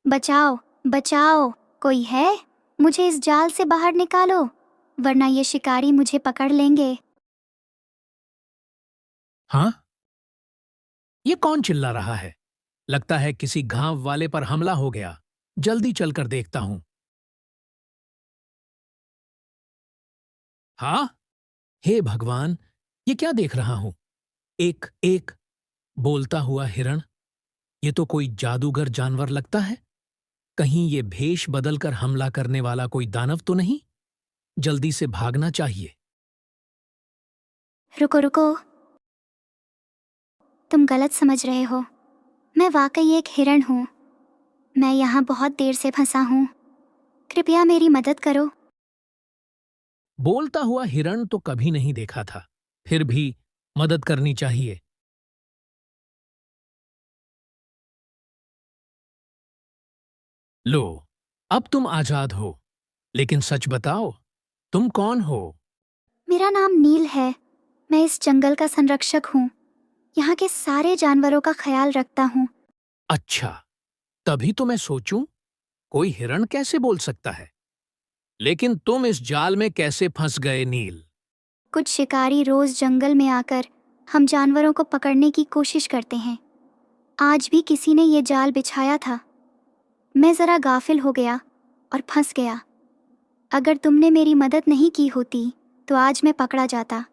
बचाओ, बचाओ, कोई है? मुझे इस जाल से बाहर निकालो, वरना ये शिकारी मुझे पकड़ लेंगे। हाँ, ये कौन चिल्ला रहा है? लगता है किसी घाव वाले पर हमला हो गया। जल्दी चलकर देखता हूं। हाँ, हे भगवान, ये क्या देख रहा हूं? एक एक बोलता हुआ हिरण। ये तो कोई जादूगर जानवर लगता है। कहीं ये भेष बदलकर हमला करने वाला कोई दानव तो नहीं? जल्दी से भागना चाहिए। रुको रुको, तुम गलत समझ रहे हो। मैं वाकई एक हिरण हूँ। मैं यहाँ बहुत देर से फंसा हूँ। कृपया मेरी मदद करो। बोलता हुआ हिरण तो कभी नहीं देखा था। फिर भी मदद करनी चाहिए। लो, अब तुम आजाद हो। लेकिन सच बताओ, तुम कौन हो? मेरा नाम नील है। मैं इस जंगल का संरक्षक हूँ। यहाँ के सारे जानवरों का ख्याल रखता हूँ। अच्छा, तभी तो मैं सोचूं, कोई हिरण कैसे बोल सकता है? लेकिन तुम इस जाल में कैसे फंस गए, नील? कुछ शिकारी रोज जंगल में आकर हम जानवरों को पकड़ने की कोशिश करते हैं। आज भी किसी ने ये जाल बिछाया था। मैं जरा गाफिल हो गया और फंस गया। अगर तुमने मेरी मदद नहीं की होती तो आज मैं पकड़ा जाता।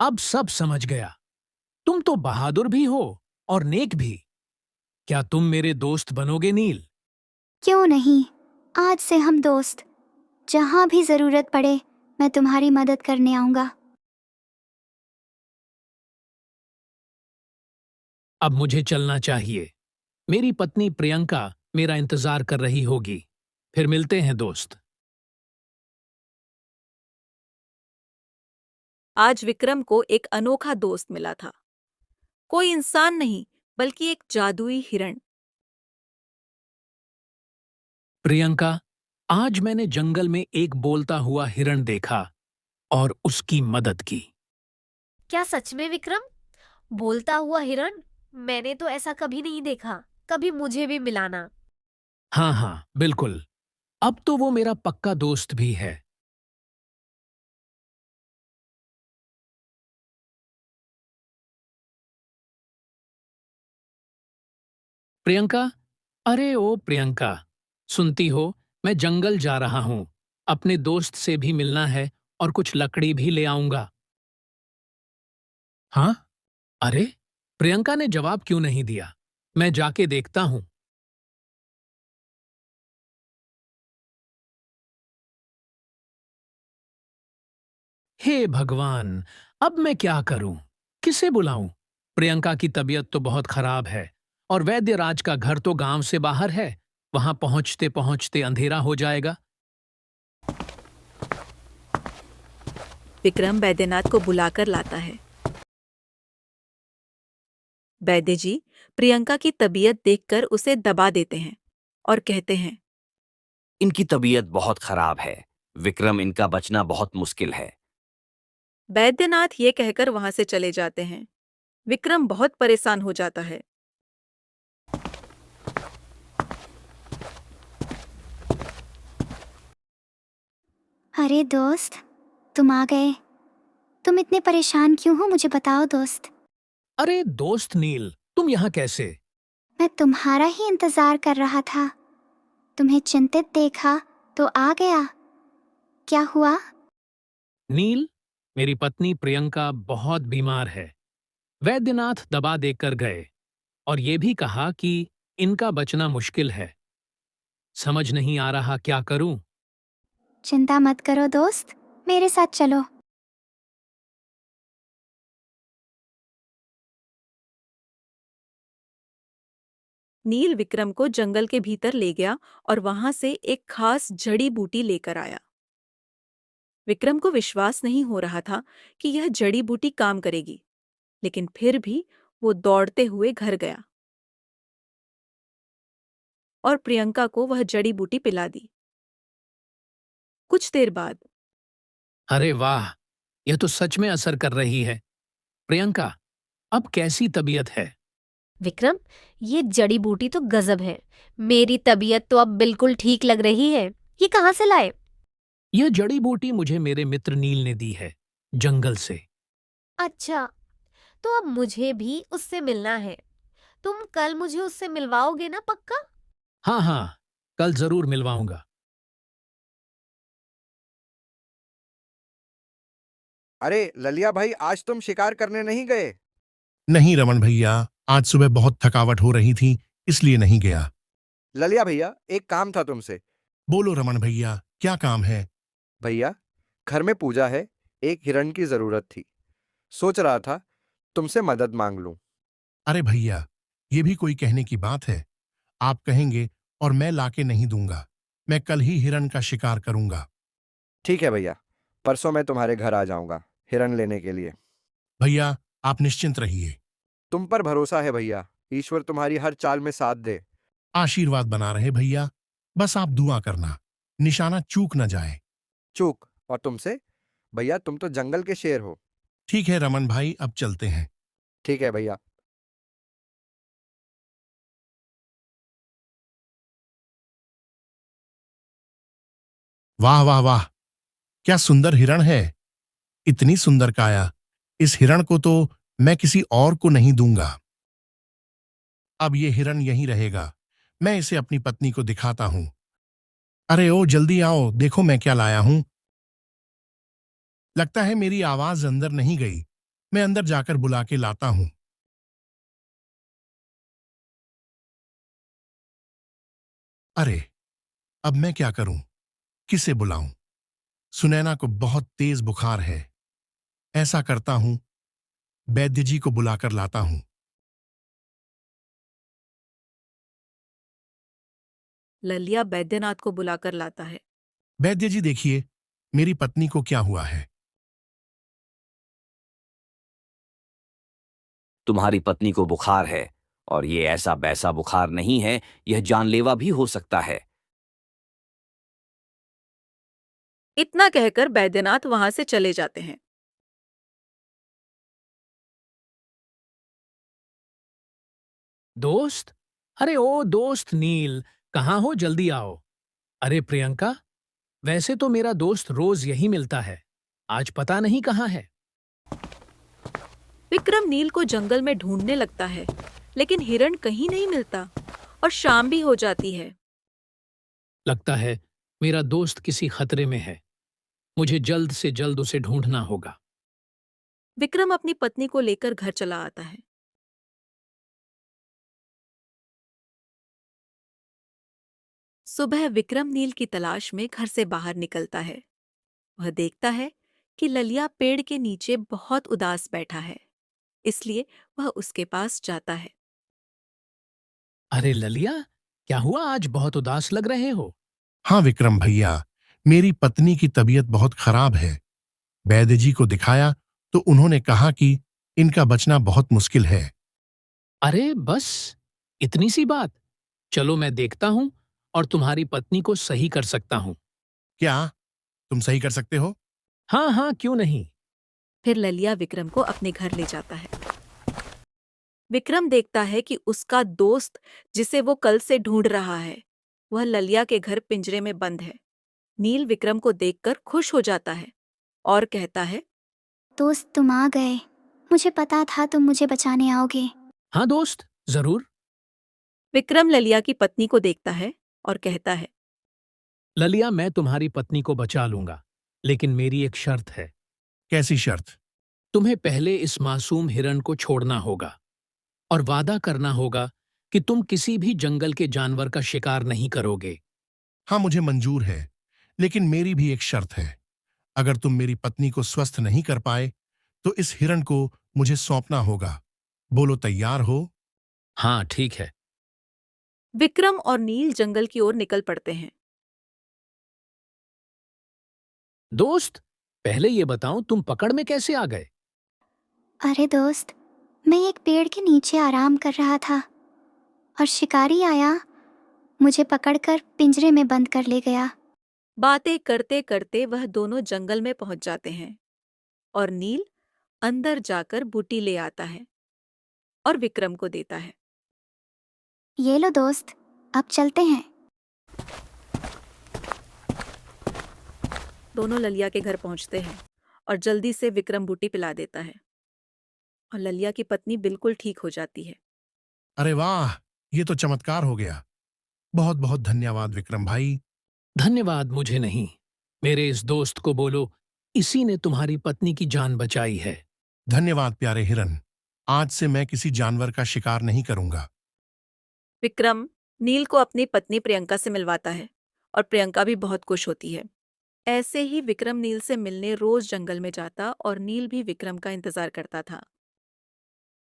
अब सब समझ गया। तुम तो बहादुर भी हो और नेक भी। क्या तुम मेरे दोस्त बनोगे, नील? क्यों नहीं, आज से हम दोस्त। जहां भी जरूरत पड़े मैं तुम्हारी मदद करने आऊंगा। अब मुझे चलना चाहिए। मेरी पत्नी प्रियंका मेरा इंतजार कर रही होगी। फिर मिलते हैं, दोस्त। आज विक्रम को एक अनोखा दोस्त मिला था। कोई इंसान नहीं, बल्कि एक जादुई हिरण। प्रियंका, आज मैंने जंगल में एक बोलता हुआ हिरण देखा और उसकी मदद की। क्या सच में विक्रम? बोलता हुआ हिरण? मैंने तो ऐसा कभी नहीं देखा। कभी मुझे भी मिलाना। हाँ हाँ, बिल्कुल। अब तो वो मेरा पक्का दोस्त भी है। प्रियंका, अरे ओ प्रियंका, सुनती हो? मैं जंगल जा रहा हूं। अपने दोस्त से भी मिलना है और कुछ लकड़ी भी ले आऊंगा। हाँ? अरे, प्रियंका ने जवाब क्यों नहीं दिया? मैं जाके देखता हूं। हे भगवान, अब मैं क्या करूं? किसे बुलाऊं? प्रियंका की तबीयत तो बहुत खराब है और वैद्यराज का घर तो गांव से बाहर है। वहां पहुंचते पहुंचते अंधेरा हो जाएगा। विक्रम बैद्यनाथ को बुलाकर लाता है। वैद्य जी प्रियंका की तबीयत देखकर उसे दबा देते हैं और कहते हैं, इनकी तबीयत बहुत खराब है। विक्रम, इनका बचना बहुत मुश्किल है। बैद्यनाथ ये कहकर वहां से चले जाते हैं। विक्रम बहुत परेशान हो जाता है। अरे दोस्त, तुम आ गए। तुम इतने परेशान क्यों हो, मुझे बताओ दोस्त। अरे दोस्त नील, तुम यहाँ कैसे? मैं तुम्हारा ही इंतजार कर रहा था। तुम्हें चिंतित देखा तो आ गया। क्या हुआ? नील, मेरी पत्नी प्रियंका बहुत बीमार है। वैद्यनाथ दवा देकर गए और ये भी कहा कि इनका बचना मुश्किल है। समझ नहीं आ रहा क्या करूं। चिंता मत करो दोस्त, मेरे साथ चलो। नील विक्रम को जंगल के भीतर ले गया और वहां से एक खास जड़ी बूटी लेकर आया। विक्रम को विश्वास नहीं हो रहा था कि यह जड़ी बूटी काम करेगी, लेकिन फिर भी वो दौड़ते हुए घर गया और प्रियंका को वह जड़ी बूटी पिला दी। कुछ देर बाद अरे वाह, यह तो सच में असर कर रही है। प्रियंका, अब कैसी तबीयत है? विक्रम, ये जड़ी बूटी तो गजब है। मेरी तबीयत तो अब बिल्कुल ठीक लग रही है। ये कहाँ से लाए? यह जड़ी बूटी मुझे मेरे मित्र नील ने दी है, जंगल से। अच्छा, तो अब मुझे भी उससे मिलना है। तुम कल मुझे उससे मिलवाओगे ना, पक्का? हाँ हाँ, कल जरूर मिलवाऊंगा। अरे ललिया भाई, आज तुम शिकार करने नहीं गए? नहीं रमन भैया, आज सुबह बहुत थकावट हो रही थी, इसलिए नहीं गया। ललिया भैया, एक काम था तुमसे। बोलो रमन भैया, क्या काम है? भैया, घर में पूजा है, एक हिरण की जरूरत थी। सोच रहा था तुमसे मदद मांग लूं। अरे भैया, ये भी कोई कहने की बात है? आप कहेंगे और मैं लाके नहीं दूंगा। मैं कल ही हिरण का शिकार करूंगा। ठीक है भैया, परसों मैं तुम्हारे घर आ जाऊंगा हिरण लेने के लिए। भैया, आप निश्चिंत रहिए। तुम पर भरोसा है भैया, ईश्वर तुम्हारी हर चाल में साथ दे। आशीर्वाद बना रहे भैया। बस आप दुआ करना, निशाना चूक न जाए। चूक और तुमसे? भैया, तुम तो जंगल के शेर हो। ठीक है रमन भाई, अब चलते हैं। ठीक है भैया। वाह वाह वाह, क्या सुंदर हिरण है। इतनी सुंदर काया। इस हिरण को तो मैं किसी और को नहीं दूंगा। अब ये हिरण यहीं रहेगा। मैं इसे अपनी पत्नी को दिखाता हूं। अरे ओ जल्दी आओ, देखो मैं क्या लाया हूं। लगता है मेरी आवाज अंदर नहीं गई। मैं अंदर जाकर बुला के लाता हूं। अरे, अब मैं क्या करूं? किसे बुलाऊं? सुनैना को बहुत तेज बुखार है। ऐसा करता हूं, वैद्य जी को बुलाकर लाता हूं। ललिया बैद्यनाथ को बुलाकर लाता है। वैद्य जी देखिए, मेरी पत्नी को क्या हुआ है। तुम्हारी पत्नी को बुखार है, और ये ऐसा वैसा बुखार नहीं है, यह जानलेवा भी हो सकता है। इतना कहकर बैद्यनाथ वहां से चले जाते हैं। दोस्त, अरे ओ दोस्त नील, कहाँ हो? जल्दी आओ। अरे प्रियंका, वैसे तो मेरा दोस्त रोज यही मिलता है, आज पता नहीं कहाँ है। विक्रम नील को जंगल में ढूंढने लगता है, लेकिन हिरण कहीं नहीं मिलता और शाम भी हो जाती है। लगता है मेरा दोस्त किसी खतरे में है। मुझे जल्द से जल्द उसे ढूंढना होगा। विक्रम अपनी पत्नी को लेकर घर चला आता है। सुबह विक्रम नील की तलाश में घर से बाहर निकलता है। वह देखता है कि ललिया पेड़ के नीचे बहुत उदास बैठा है, इसलिए वह उसके पास जाता है। अरे ललिया, क्या हुआ? आज बहुत उदास लग रहे हो। हाँ विक्रम भैया, मेरी पत्नी की तबीयत बहुत खराब है। वैद्य जी को दिखाया तो उन्होंने कहा कि इनका बचना बहुत मुश्किल है। अरे बस इतनी सी बात? चलो मैं देखता हूँ और तुम्हारी पत्नी को सही कर सकता हूँ। क्या तुम सही कर सकते हो? हाँ हाँ, क्यों नहीं। फिर ललिया विक्रम को अपने घर ले जाता है। विक्रम देखता है कि उसका दोस्त, जिसे वो कल से ढूंढ रहा है, वह ललिया के घर पिंजरे में बंद है। नील विक्रम को देखकर खुश हो जाता है और कहता है, दोस्त, तुम आ गए। मुझे पता था तुम मुझे बचाने आओगे। हाँ दोस्त, जरूर। विक्रम ललिया की पत्नी को देखता है और कहता है, ललिया, मैं तुम्हारी पत्नी को बचा लूंगा, लेकिन मेरी एक शर्त है। कैसी शर्त? तुम्हें पहले इस मासूम हिरण को छोड़ना होगा और वादा करना होगा कि तुम किसी भी जंगल के जानवर का शिकार नहीं करोगे। हाँ मुझे मंजूर है, लेकिन मेरी भी एक शर्त है। अगर तुम मेरी पत्नी को स्वस्थ नहीं कर पाए तो इस हिरण को मुझे सौंपना होगा। बोलो, तैयार हो? हाँ ठीक है। विक्रम और नील जंगल की ओर निकल पड़ते हैं। दोस्त, पहले ये बताओ तुम पकड़ में कैसे आ गए? अरे दोस्त, मैं एक पेड़ के नीचे आराम कर रहा था और शिकारी आया, मुझे पकड़कर पिंजरे में बंद कर ले गया। बातें करते करते वह दोनों जंगल में पहुंच जाते हैं और नील अंदर जाकर बूटी ले आता है और विक्रम को देता है। ये लो दोस्त, अब चलते हैं। दोनों ललिया के घर पहुंचते हैं और जल्दी से विक्रम बूटी पिला देता है और ललिया की पत्नी बिल्कुल ठीक हो जाती है। अरे वाह, ये तो चमत्कार हो गया। बहुत बहुत धन्यवाद विक्रम भाई। धन्यवाद मुझे नहीं, मेरे इस दोस्त को बोलो, इसी ने तुम्हारी पत्नी की जान बचाई है। धन्यवाद प्यारे हिरन। आज से मैं किसी जानवर का शिकार नहीं करूंगा। विक्रम नील को अपनी पत्नी प्रियंका से मिलवाता है और प्रियंका भी बहुत खुश होती है। ऐसे ही विक्रम नील से मिलने रोज जंगल में जाता और नील भी विक्रम का इंतजार करता था।